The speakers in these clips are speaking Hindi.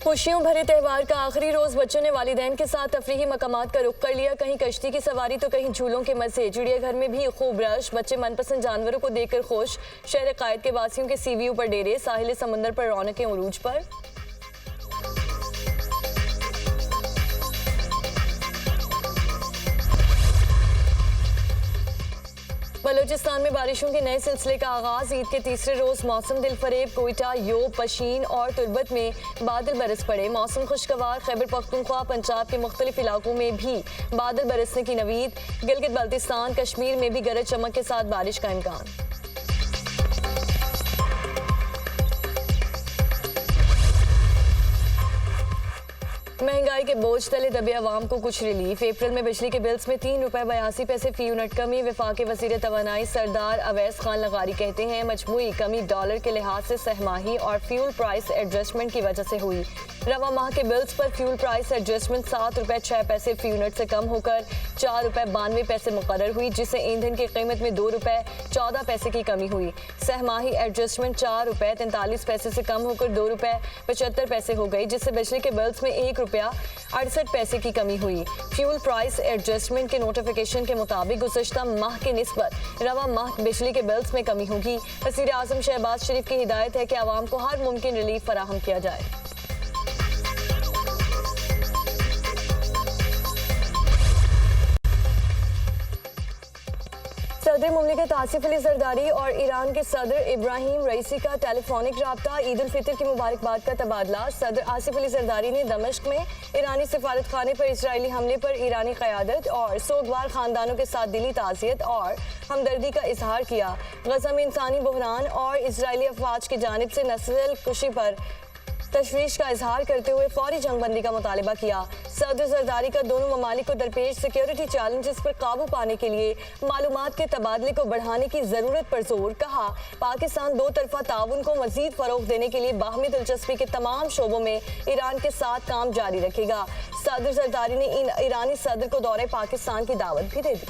खुशियों भरे त्यौहार का आखिरी रोज बच्चों ने वालिदैन के साथ तफरीही मकामात का रुख कर लिया। कहीं कश्ती की सवारी तो कहीं झूलों के मजे। चिड़ियाघर में भी खूब रश, बच्चे मनपसंद जानवरों को देखकर खुश। शहर कायद के वासियों के सीवीयू पर डेरे, साहिल समुंदर पर रौनकें उरूज पर। बलूचिस्तान में बारिशों के नए सिलसिले का आगाज। ईद के तीसरे रोज मौसम दिलफरेब। कोयटा, योब, पशीन और तुर्बत में बादल बरस पड़े। मौसम खुशगवार। खैबर पख्तूनख्वा, पंजाब के मुख्तलिफ इलाकों में भी बादल बरसने की नवीद। गिलगित बल्तिस्तान, कश्मीर में भी गरज चमक के साथ बारिश का इम्कान। महंगाई के बोझ तले दबे अवाम को कुछ रिलीफ। अप्रैल में बिजली के बिल्स में ₹3.82 फी यूनिट कमी। वफाकी वज़ीर तवानाई सरदार अवैस खान लगारी कहते हैं मजमूई कमी डॉलर के लिहाज से सहमाही और फ्यूल प्राइस एडजस्टमेंट की वजह से हुई। रवा माह के बिल्स पर फ्यूल प्राइस एडजस्टमेंट ₹7.06 फी यूनिट से कम होकर ₹4.92 मुकर्रर हुई, जिससे ईंधन की कीमत में ₹2.14 की कमी हुई। सहमाही एडजस्टमेंट ₹4.43 से कम होकर ₹2.75 हो गई, जिससे बिजली के बिल्स में ₹1.68 की कमी हुई। फ्यूल प्राइस एडजस्टमेंट के नोटिफिकेशन के मुताबिक गुज़श्ता माह की निस्बत रवा माह बिजली के बिल्स में कमी होगी। वज़ीर आज़म शहबाज शरीफ की हिदायत है कि आवाम को हर मुमकिन रिलीफ फराहम किया जाए। सदर मुमलिकत आसिफ अली जरदारी और ईरान के सदर इब्राहिम रईसी का टेलीफोनिक राब्ता। ईद उल फितर की मुबारकबाद का तबादला। सदर आसिफ अली जरदारी ने दमिश्क में ईरानी सिफारत खाने पर इजरायली हमले पर ईरानी क़यादत और सोगवार खानदानों के साथ दिली ताज़ियत और हमदर्दी का इजहार किया। गज़ा में इंसानी बहरान और इजरायली अफवाज की जानिब से नस्ल कुशी पर तशवीश का इजहार करते हुए फौरी जंगबंदी का मुतालबा किया। सदर जरदारी का दोनों ममालिक को दरपेश सिक्योरिटी चैलेंजेस पर काबू पाने के लिए मालूमात के तबादले को बढ़ाने की ज़रूरत पर जोर। कहा पाकिस्तान दो तरफा ताउन को मजीद फ़रोग़ देने के लिए बाहमी दिलचस्पी के तमाम शोबों में ईरान के साथ काम जारी रखेगा। सदर जरदारी ने ईरानी सदर को दौरे पाकिस्तान की दावत भी दे दी।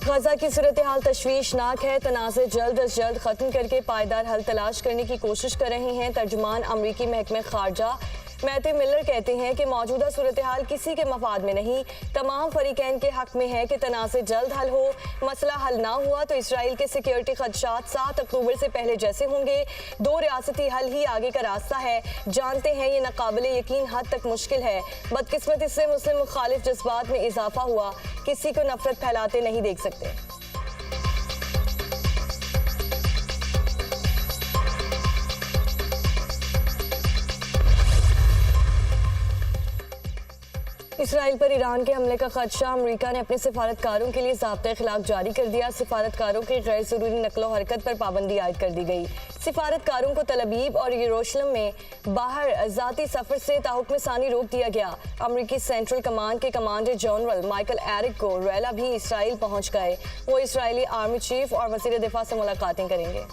गजा की सूरत हाल तशवीशनाक है। तनाज़े जल्द अज जल्द ख़त्म करके पायदार हल तलाश करने की कोशिश कर रहे हैं तर्जुमान अमरीकी महकमे खारजा मैथ्यू मिलर कहते हैं कि मौजूदा सूरत हाल किसी के मफाद में नहीं, तमाम फरीकैन के हक में है कि तनाज़े जल्द हल हो। मसला हल ना हुआ तो इसराइल के सिक्योरिटी खदशात 7 अक्टूबर से पहले जैसे होंगे। 2 रियासती हल ही आगे का रास्ता है। जानते हैं ये नाकाबिले यकीन हद तक मुश्किल है। बदकिस्मती से मुस्लिम मुखालिफ जज्बात में इजाफा हुआ। किसी को नफरत फैलाते नहीं देख सकते। इसराइल पर ईरान के हमले का खदशा। अमेरिका ने अपने सिफारतकारों के लिए ज़ाब्ता खिलाफ जारी कर दिया। सिफारतकारों की गैर ज़रूरी नकलो हरकत पर पाबंदी आयद कर दी गई। सिफारतकारों को तलबीब और यरूशलेम में बाहर ज़ाती सफ़र से ताहुक्म सानी रोक दिया गया। अमरीकी सेंट्रल कमांड के कमांडर जनरल माइकल एरिक को रेला भी इसराइल पहुँच गए। वो इसराइली आर्मी चीफ और वज़ीर दिफा से मुलाकातें करेंगे।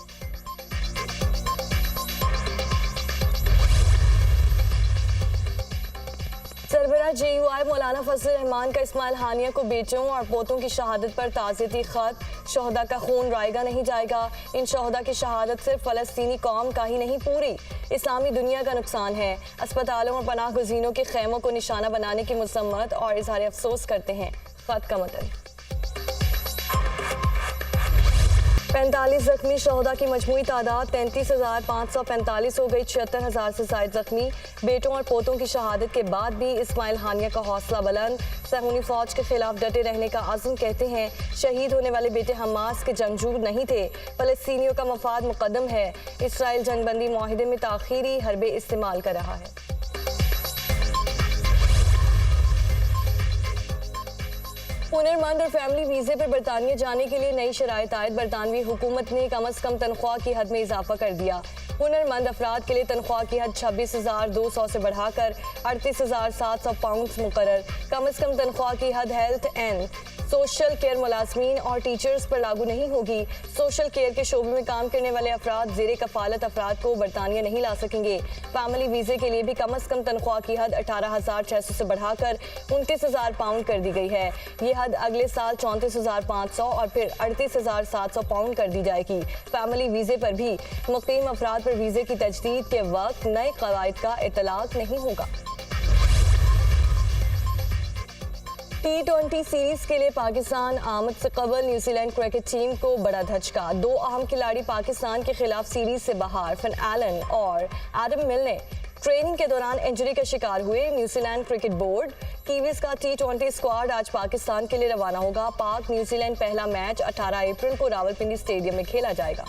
सरबराह JUI मौलाना फजल रहमान का इस्माइल हानिया को बेटों और पोतों की शहादत पर ताज़ियती ख़त। शोहदा का खून रायगा नहीं जाएगा। इन शोहदा की शहादत सिर्फ फ़लस्तीनी कौम का ही नहीं, पूरी इस्लामी दुनिया का नुकसान है। अस्पतालों और पनाह गुज़ीनों के खैमों को निशाना बनाने की मज़म्मत और इज़हार अफसोस करते हैं। ख़त का मतन 45 जख्मी। शोहदा की मजमूई तादाद 33,545 हो गई। 76,000 से ज़ायद जख्मी। बेटों और पोतों की शहादत के बाद भी इस्माइल हानिया का हौसला बुलंद। सहूनी फौज के खिलाफ डटे रहने का आज़म। कहते हैं शहीद होने वाले बेटे हमास के जंगजू नहीं थे, फ़लस्तीनियों का मफाद मुकद्दम है। इसराइल जंगबंदी मुआहिदे में ताख़ीरी हरबे इस्तेमाल कर रहा है। हुनरमंद और फैमिली वीज़े पर बरतानिया जाने के लिए नई शराइत आयद। बरतानवी हुकूमत ने कम अज़ कम तनख्वाह की हद में इजाफा कर दिया। हुनरमंद अफराद के लिए तनख्वाह की हद 26,200 से बढ़ाकर 38,700 पाउंड मुकर्रर। कम से कम तनख्वाह की हद हेल्थ एंड सोशल केयर मुलाजमीन और टीचर्स पर लागू नहीं होगी। सोशल केयर के शोबे में काम करने वाले अफराद ज़ेरे कफालत अफराद को बरतानिया नहीं ला सकेंगे। फैमिली वीज़े के लिए भी कम से कम तनख्वाह की हद 18,600 से बढ़ाकर 29,000 पाउंड कर दी गई है। ये हद अगले साल 34,500 और फिर 38,700 पाउंड कर दी जाएगी। फैमिली वीज़े पर भी मुक़ीम अफराद पर वीज़े की तजदीद के वक्त नए क़वाइद का इतलाक़ नहीं होगा। T20 सीरीज के लिए पाकिस्तान आमद से कबल न्यूजीलैंड क्रिकेट टीम को बड़ा धचका। दो अहम खिलाड़ी पाकिस्तान के खिलाफ सीरीज से बाहर। फिन एलन और एडम मिलने ट्रेनिंग के दौरान इंजरी का शिकार हुए। न्यूजीलैंड क्रिकेट बोर्ड कीवीज का T20 स्क्वाड आज पाकिस्तान के लिए रवाना होगा। पाक न्यूजीलैंड पहला मैच 18 अप्रैल को रावलपिंडी स्टेडियम में खेला जाएगा।